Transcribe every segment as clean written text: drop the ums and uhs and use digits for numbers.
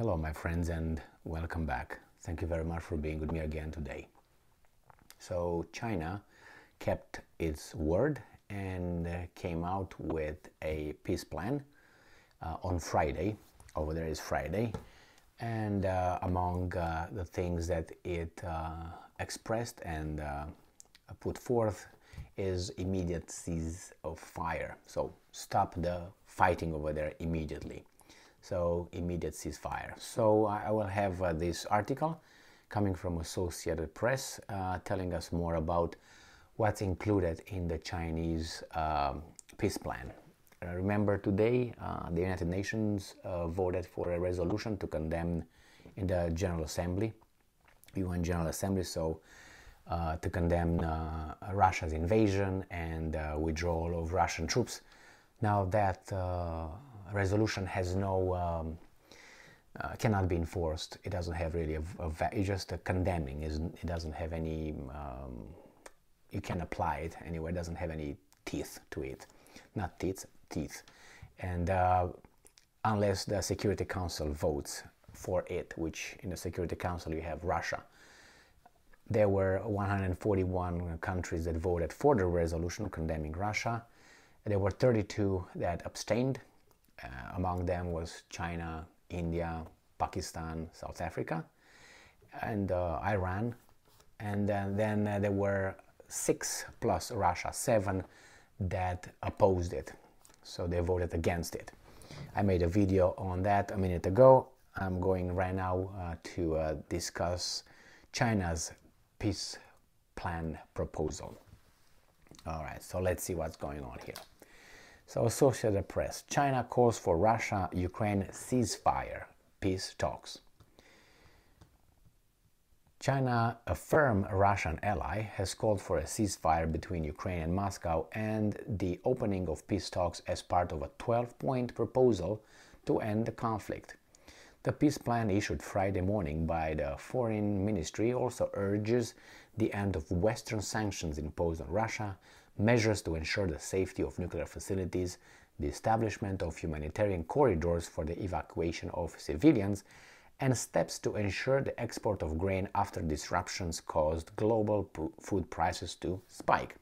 Hello my friends and welcome back. Thank you very much for being with me again today. So China kept its word and came out with a peace plan on Friday. Over there is Friday, and among the things that it expressed and put forth is immediate cease of fire. So stop the fighting over there immediately. So immediate ceasefire. So I will have this article coming from Associated Press telling us more about what's included in the Chinese peace plan. Remember today the United Nations voted for a resolution to condemn in the General Assembly, UN General Assembly, so to condemn Russia's invasion and withdrawal of Russian troops. Now that resolution has no cannot be enforced. It doesn't have really it's just a condemning. It doesn't have any you can apply it anyway. It doesn't have any teeth to it, not teeth, and unless the Security Council votes for it, which in the Security Council you have Russia. There were 141 countries that voted for the resolution condemning Russia. There were 32 that abstained. Among them was China, India, Pakistan, South Africa, and Iran. And then there were 6 plus Russia, 7 that opposed it. So they voted against it. I made a video on that a minute ago. I'm going right now to discuss China's peace plan proposal. All right, so let's see what's going on here. So Associated Press, China calls for Russia-Ukraine ceasefire, peace talks. China, a firm Russian ally, has called for a ceasefire between Ukraine and Moscow and the opening of peace talks as part of a 12-point proposal to end the conflict. The peace plan issued Friday morning by the Foreign Ministry also urges the end of Western sanctions imposed on Russia, measures to ensure the safety of nuclear facilities, the establishment of humanitarian corridors for the evacuation of civilians, and steps to ensure the export of grain after disruptions caused global food prices to spike.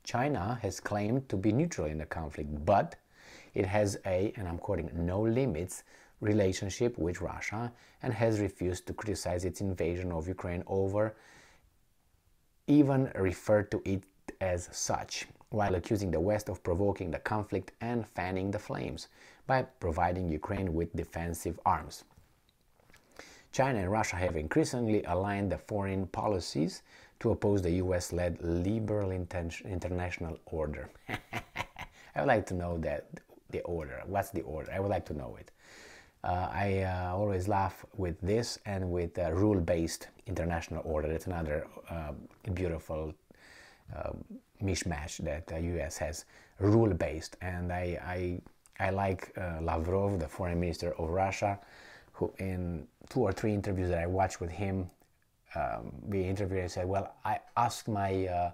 China has claimed to be neutral in the conflict, but it has a, and I'm quoting, no limits relationship with Russia and has refused to criticize its invasion of Ukraine over even referred to it as such, while accusing the West of provoking the conflict and fanning the flames by providing Ukraine with defensive arms. China and Russia have increasingly aligned their foreign policies to oppose the US-led liberal international order. I would like to know that the order. What's the order? I would like to know it. I always laugh with this and with rule-based international order. That's another beautiful mishmash that the US has, rule-based. And I like Lavrov, the foreign minister of Russia, who in 2 or 3 interviews that I watched with him, the interviewer said, well, I asked my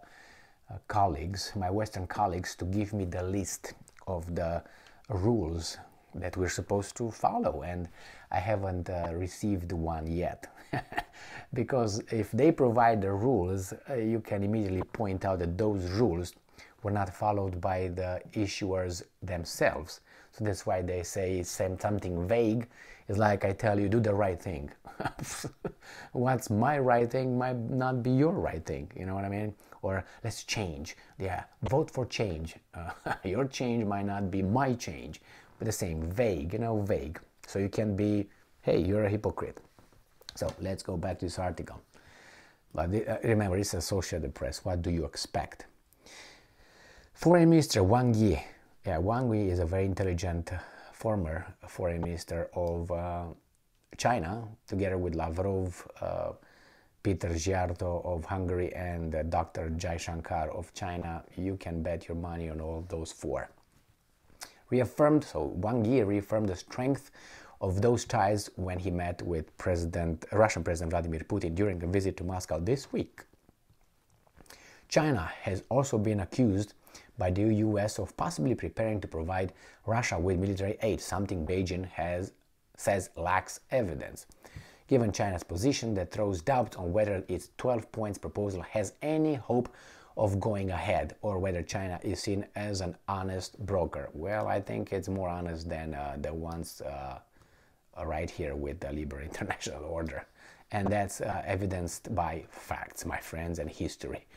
colleagues, my Western colleagues, to give me the list of the rules that we're supposed to follow, and I haven't received one yet. Because if they provide the rules, you can immediately point out that those rules were not followed by the issuers themselves. So that's why they say something vague. It's like I tell you, do the right thing. What's my right thing might not be your right thing, you know what I mean? Or let's change. Yeah, vote for change. Your change might not be my change. But the same, vague, vague. So you can be, hey, you're a hypocrite. So let's go back to this article. But remember, it's Associated Press. What do you expect? Foreign Minister Wang Yi. Yeah, Wang Yi is a very intelligent former foreign minister of China, together with Lavrov, Peter Zsiarto of Hungary, and Dr. Jai Shankar of China. You can bet your money on all those 4. Wang Yi reaffirmed the strength of those ties when he met with Russian President Vladimir Putin during a visit to Moscow this week. China has also been accused by the US of possibly preparing to provide Russia with military aid, something Beijing has says lacks evidence. Given China's position, that throws doubt on whether its 12 points proposal has any hope of going ahead, or whether China is seen as an honest broker. Well, I think it's more honest than the ones right here with the Liberal International Order. And that's evidenced by facts, my friends, and historical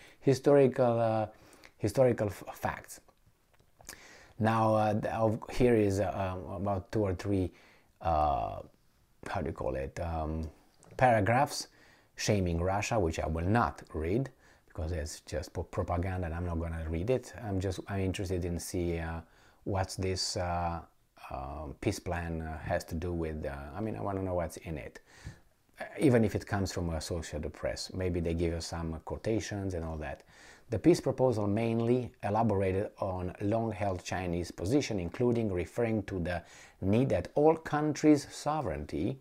facts. Now, here is about 2 or 3 how do you call it, paragraphs shaming Russia, which I will not read because it's just propaganda and I'm not going to read it. I'm interested in see what this peace plan has to do with, I want to know what's in it. Even if it comes from a Associated Press, maybe they give us some quotations and all that. The peace proposal mainly elaborated on long-held Chinese position, including referring to the need that all countries' sovereignty,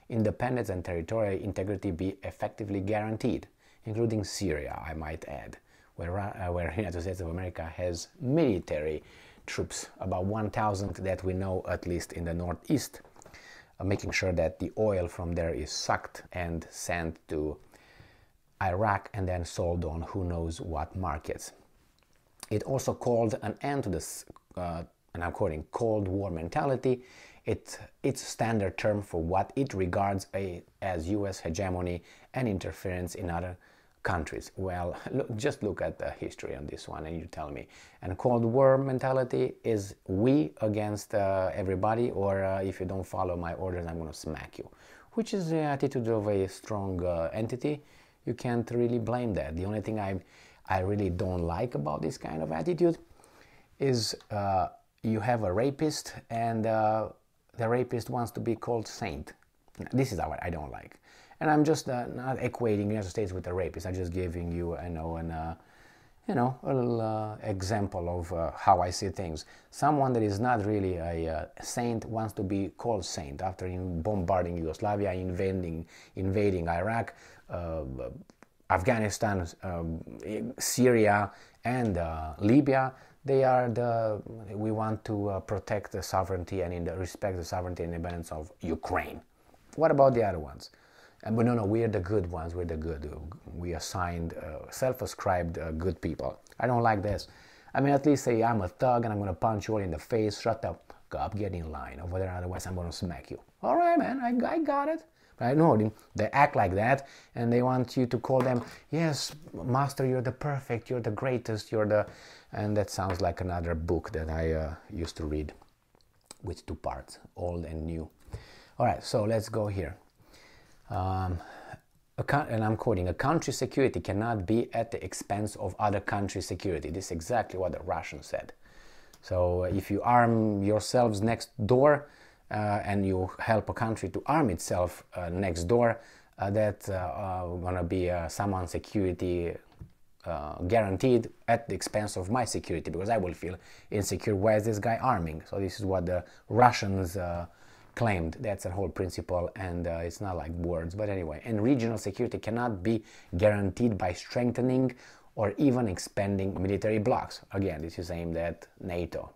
independence and territorial integrity be effectively guaranteed, including Syria, I might add, where the United States of America has military troops, about 1,000 that we know at least in the northeast, making sure that the oil from there is sucked and sent to Iraq and then sold on who knows what markets. It also called an end to this, and I'm quoting, Cold War mentality. It's standard term for what it regards as U.S. hegemony and interference in other countries. Well, just look at the history on this one and you tell me. And Cold War mentality is we against everybody, or if you don't follow my orders, I'm going to smack you, which is the attitude of a strong entity. You can't really blame that. The only thing I really don't like about this kind of attitude is you have a rapist and the rapist wants to be called saint. This is what I don't like. And I'm just not equating the United States with a rapist. I'm just giving you, a little example of how I see things. Someone that is not really a saint wants to be called saint after bombarding Yugoslavia, invading Iraq, Afghanistan, Syria, and Libya. We want to protect the sovereignty and respect the sovereignty and independence of Ukraine. What about the other ones? But no, we're the good ones. We're the good. We assigned, self-ascribed good people. I don't like this. At least say I'm a thug and I'm going to punch you all in the face. Shut up, get in line over there. Otherwise, I'm going to smack you. All right, man, I got it. But I know they act like that, and they want you to call them, yes, master, you're the perfect, you're the greatest, and that sounds like another book that I used to read with 2 parts, old and new. All right, so let's go here. And I'm quoting, a country's security cannot be at the expense of other countries' security. This is exactly what the Russians said. So if you arm yourselves next door and you help a country to arm itself next door, that's going to be someone's security guaranteed at the expense of my security, because I will feel insecure. Why is this guy arming? So this is what the Russians claimed. That's a whole principle, and it's not like words, but anyway. And regional security cannot be guaranteed by strengthening or even expanding military blocs. Again, this is aimed at NATO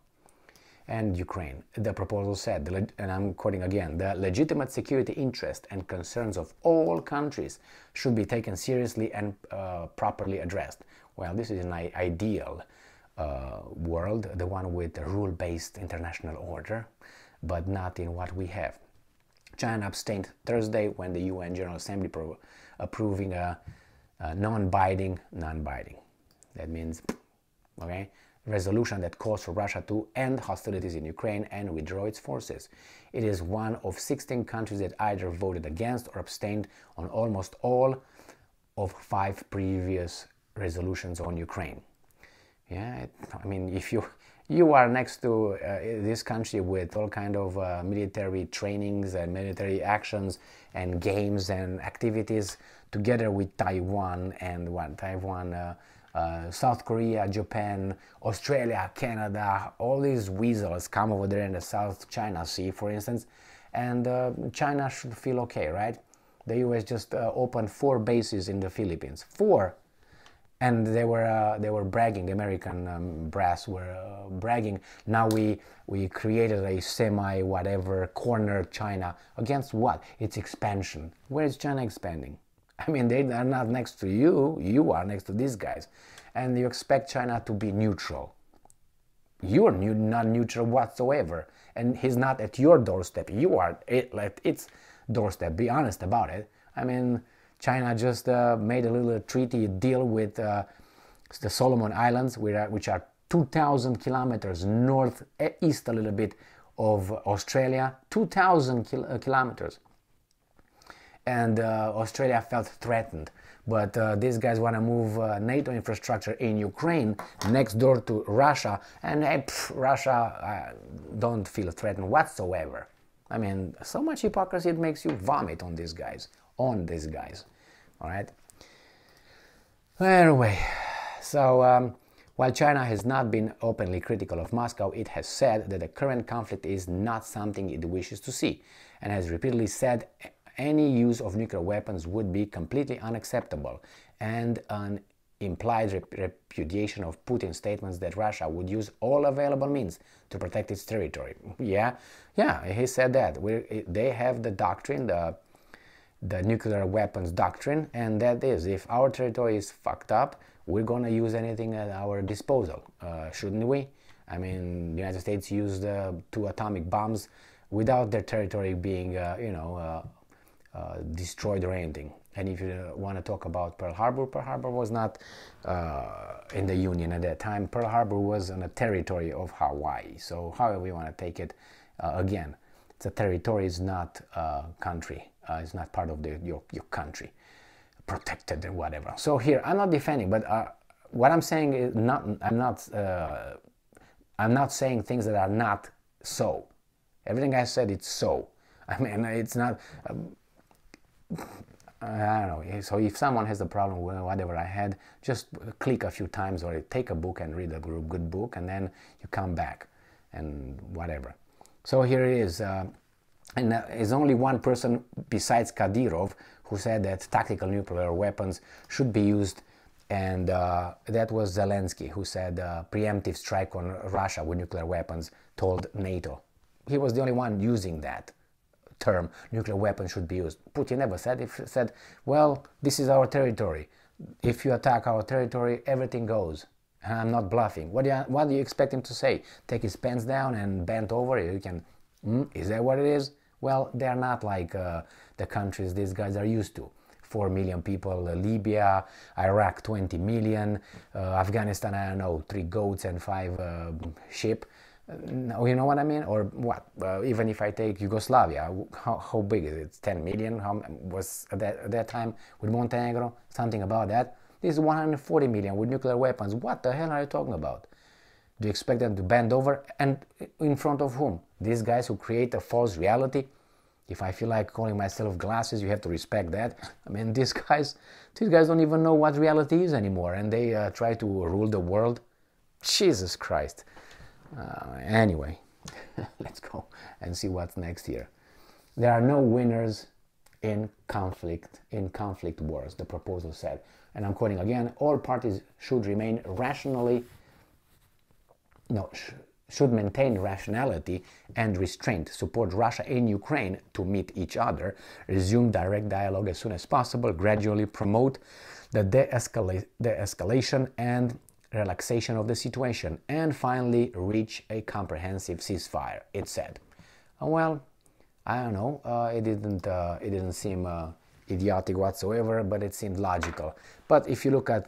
and Ukraine. The proposal said, and I'm quoting again, the legitimate security interest and concerns of all countries should be taken seriously and properly addressed. Well, this is an ideal world, the one with a rule-based international order, but not in what we have. China abstained Thursday when the UN General Assembly approving a non-binding, that means, okay, resolution that calls for Russia to end hostilities in Ukraine and withdraw its forces. It is one of 16 countries that either voted against or abstained on almost all of 5 previous resolutions on Ukraine. Yeah, if you are next to this country with all kind of military trainings and military actions and games and activities, together with Taiwan and South Korea, Japan, Australia, Canada, all these weasels come over there in the South China Sea, for instance, and China should feel okay, right? The US just opened 4 bases in the Philippines. 4! And they were bragging. The American brass were bragging. Now we created a semi whatever corner China against what? Its expansion. Where is China expanding? I mean, they are not next to you. You are next to these guys, and you expect China to be neutral. You are not neutral whatsoever, and he's not at your doorstep. You are at its doorstep. Be honest about it. I mean, China just made a little treaty deal with the Solomon Islands, which are 2,000 kilometers northeast a little bit of Australia, 2,000 kilometers. And Australia felt threatened. But these guys want to move NATO infrastructure in Ukraine next door to Russia, and Russia don't feel threatened whatsoever. I mean, so much hypocrisy, it makes you vomit on these guys. All right. Anyway, so while China has not been openly critical of Moscow, it has said that the current conflict is not something it wishes to see, and has repeatedly said any use of nuclear weapons would be completely unacceptable, and an implied repudiation of Putin's statements that Russia would use all available means to protect its territory. Yeah, he said that. They have the doctrine, the nuclear weapons doctrine, and that is, if our territory is fucked up, we're going to use anything at our disposal, shouldn't we? I mean, the United States used 2 atomic bombs without their territory being, destroyed or anything. And if you want to talk about Pearl Harbor was not in the Union at that time. Pearl Harbor was on a territory of Hawaii. So however you want to take it, again, it's a territory, is not a country. It's not part of your country, protected and whatever. So here, I'm not defending, but what I'm saying is I'm not saying things that are not so. Everything I said, it's so. I mean, it's not. I don't know. So if someone has a problem with whatever I had, just click a few times or take a book and read a good book, and then you come back and whatever. So here it is. And there's only one person besides Kadyrov who said that tactical nuclear weapons should be used, and that was Zelensky, who said preemptive strike on Russia with nuclear weapons told NATO. He was the only one using that term, nuclear weapons should be used. Putin never said. He said, well, this is our territory. If you attack our territory, everything goes. And I'm not bluffing. What do you expect him to say? Take his pants down and bend over? You can. Is that what it is? Well, they're not like the countries these guys are used to. 4 million people, Libya, Iraq 20 million, Afghanistan, I don't know, 3 goats and 5 sheep. You know what I mean? Or what? Even if I take Yugoslavia, how big is it? 10 million? How was at that time with Montenegro? Something about that. This is 140 million with nuclear weapons. What the hell are you talking about? Do you expect them to bend over? And in front of whom? These guys who create a false reality? If I feel like calling myself glasses, you have to respect that. I mean, these guys don't even know what reality is anymore, and they try to rule the world. Jesus Christ. Anyway, let's go and see what's next here. There are no winners in conflict wars, the proposal said. And I'm quoting again, all parties should remain should maintain rationality and restraint, support Russia and Ukraine to meet each other, resume direct dialogue as soon as possible, gradually promote the de-escalation and relaxation of the situation, and finally reach a comprehensive ceasefire, it said. Well, I don't know, it didn't seem idiotic whatsoever, but it seemed logical. But if you look at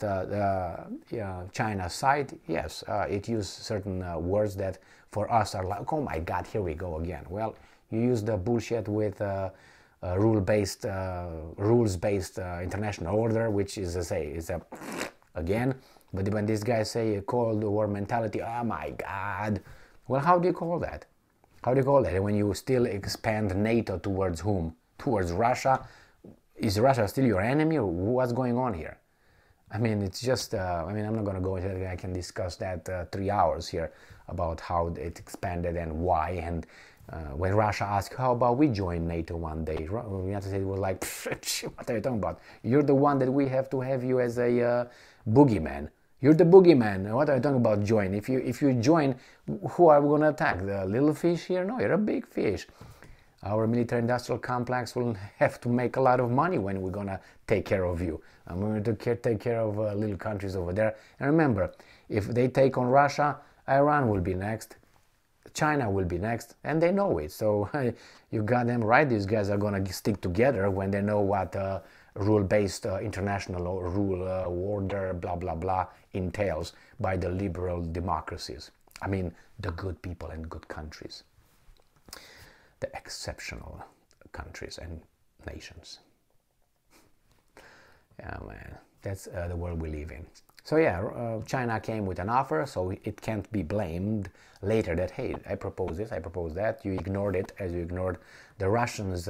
China's side, yes, it used certain words that for us are like, oh my God, here we go again. Well, you use the bullshit with rules-based international order, which is again. But when these guys say a Cold War mentality, oh my God. Well, how do you call that? How do you call that? And when you still expand NATO towards whom? Towards Russia? Is Russia still your enemy, or what's going on here? I mean, it's just, I'm not going to go into it. I can discuss that 3 hours here about how it expanded and why, and When Russia asked, how about we join NATO one day, the United States was like, what are you talking about? You're the one that we have to have you as a boogeyman. You're the boogeyman. What are you talking about join? If you join, who are we going to attack? The little fish here? No, you're a big fish. Our military-industrial complex will have to make a lot of money when we're going to take care of you. And we're going to take care of little countries over there. And remember, if they take on Russia, Iran will be next. China will be next, and they know it. So you got them right. These guys are going to stick together when they know what rule-based international rule order, blah, blah, blah, entails by the liberal democracies. I mean, the good people and good countries. The exceptional countries and nations. Yeah, man, that's the world we live in. So yeah, China came with an offer, so it can't be blamed later that, hey, I proposed this, I proposed that, you ignored it as you ignored the Russians'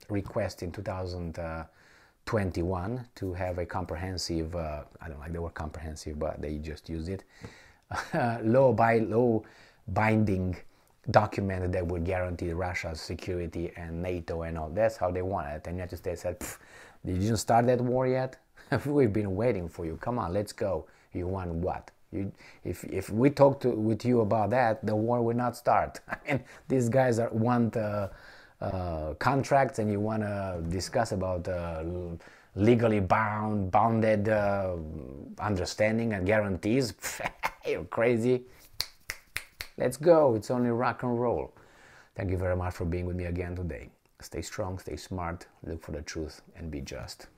request in 2021 to have a comprehensive, I don't like the word comprehensive, but they just used it, law binding document that would guarantee Russia's security and NATO and all. That's how they want it. And the United States said, did you start that war yet? We've been waiting for you. Come on, let's go. You want what? If we talk with you about that, the war will not start. I mean, these guys want contracts, and you want to discuss about legally bounded understanding and guarantees. You're crazy. Let's go. It's only rock and roll. Thank you very much for being with me again today. Stay strong, stay smart, look for the truth, and be just.